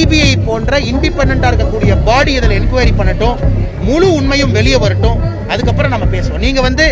CBI போன்ற இண்டிபெண்டா இருக்கக்கூடிய பாடி இதில் என்கொயரி பண்ணட்டும், முழு உண்மையும் வெளியே வரட்டும், அதுக்கப்புறம் நம்ம பேசுவோம். நீங்க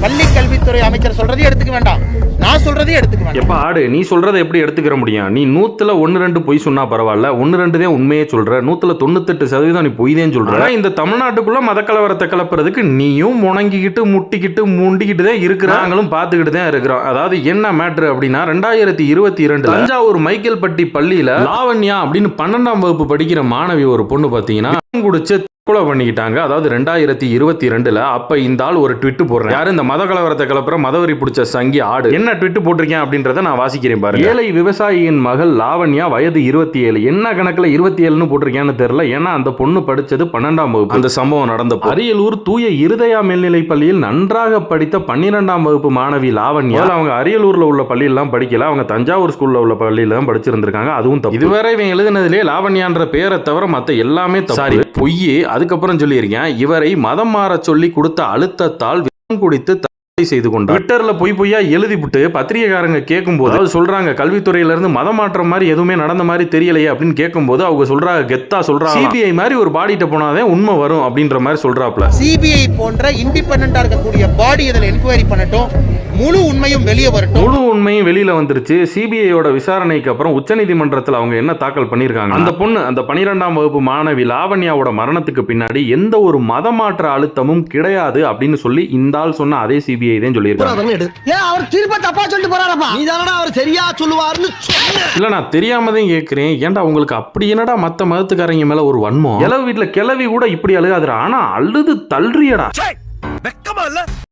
பள்ளி கல்வித்துறை அமைச்சர் சொல்றதையும் எடுத்துக்க வேண்டாம், நான் சொல்றதையும் எடுத்துக்க வேண்டாம். எப்ப ஆடு நீ சொல்றதை எப்படி எடுத்துக்கிற முடியும்? நீ 100ல் 1-2 பொய் சொன்னா பரவாயில்ல, 1-2 தான் உண்மையே சொல்ற, 100ல் 98% நீ பொய் தான் சொல்ற. இந்த தமிழ்நாட்டுக்குள்ள மதக்கலவரத்தை கிளப்புறதுக்கு நீயும் முணங்கிக்கிட்டு முட்டிக்கிட்டு முண்டிக்கிட்டு தான் இருக்கிறாங்களும் பார்த்துக்கிட்டு தான் இருக்கிறோம். அதாவது என்ன மேட்ரு அப்படின்னா, 2022 தஞ்சாவூர் மைக்கேல்பட்டி பள்ளியில லாவண்யா அப்படின்னு 12ஆம் வகுப்பு படிக்கிற மாணவி ஒரு பொண்ணு பாத்தீங்கன்னா குடிச்சு கொலை பண்ணிக்கிட்டாங்க. அதாவது 2022 அப்ப இந்த ஆள் ஒரு ட்விட் போடுறேன். யாரு இந்த மத கலவரத்தை கிளப்புற மதவரி பிடிச்ச சங்கி ஆடு என்ன ட்விட் போட்டிருக்கேன் அப்படின்றத நான் வாசிக்கிறேன் பாருங்க. ஏழை விவசாயியின் மகள் லாவண்யா, வயது 27. என்ன கணக்குல 27ன்னு போட்டிருக்கேன்னு தெரியல, ஏன்னா அந்த பொண்ணு படிச்சது 12ஆம் வகுப்பு. அந்த சம்பவம் நடந்த அரியலூர் தூய இருதயா மேல்நிலை பள்ளியில் நன்றாக படித்த 12ஆம் வகுப்பு மாணவி லாவண்யா, அவங்க அரியலூர்ல உள்ள பள்ளியெல்லாம் படிக்கல, அவங்க தஞ்சாவூர் ஸ்கூல்ல உள்ள பள்ளியில தான் படிச்சிருந்திருக்காங்க. அதுவும் தப்பு. இதுவரை இவன் எழுதினதுலேயே லாவண்யான்ற பேரை தவிர மத்த எல்லாமே சாரி பொய்யே. அதுக்கப்புறம் சொல்லியிருக்கேன், இவரை மதம் மாற சொல்லி கொடுத்த அழுத்தத்தால் விஷம் குடித்து தற்கொலை செய்து கொண்டார். ட்விட்டர்ல பொய்யா எழுதிவிட்டு பத்திரிகைக்காரங்க கேட்கும்போது அது சொல்றாங்க, கல்வித்துறையில இருந்து மதம் மாற்றம் மாதிரி எதுவுமே நடந்த மாதிரி தெரியலையே அப்படின்னு கேட்கும்போது அவங்க சொல்றாங்க, கெத்தா சொல்றாங்க, சிபிஐ மாதிரி ஒரு பாடிட்ட போனாதான் உண்மை வரும் அப்படின்ற மாதிரி சொல்றாப்ல. சிபிஐ போன்ற இண்டிபெண்டா இருக்கக்கூடிய பாடி இதில் என்கொயரி பண்ணட்டும், முழு உண்மையும் வெளியே வரட்டும். முழு உண்மையும் வெளியில வந்துருச்சு. சிபிஐயோட விசாரணைக்கு அப்புறம் உச்சநீதிமன்றத்தில் அவங்க என்ன தாக்கல் பண்ணிருக்காங்க, அந்த பொண்ணு அந்த 12ஆம் வகுப்பு மாணவி லாவண்யாவோட மரணத்துக்கு பின்னாடி எந்த ஒரு மதமாற்ற அழுத்தமும் கிடையாது அப்படின்னு சொல்லி இந்த ஆள் சொன்ன அதே சிபிஐ தான் சொல்லியிருக்காங்க. இல்ல நான் தெரியாம தான் கேட்கிறேன், ஏன்டா உங்களுக்கு அப்படி என்னடா மத்த மதத்துக்காரங்க மேல ஒரு வன்மம்? கிளவி வீட்டுல கிளவி கூட இப்படி அழுகாதுடா, ஆனா அழுது தள்ளுறியடா.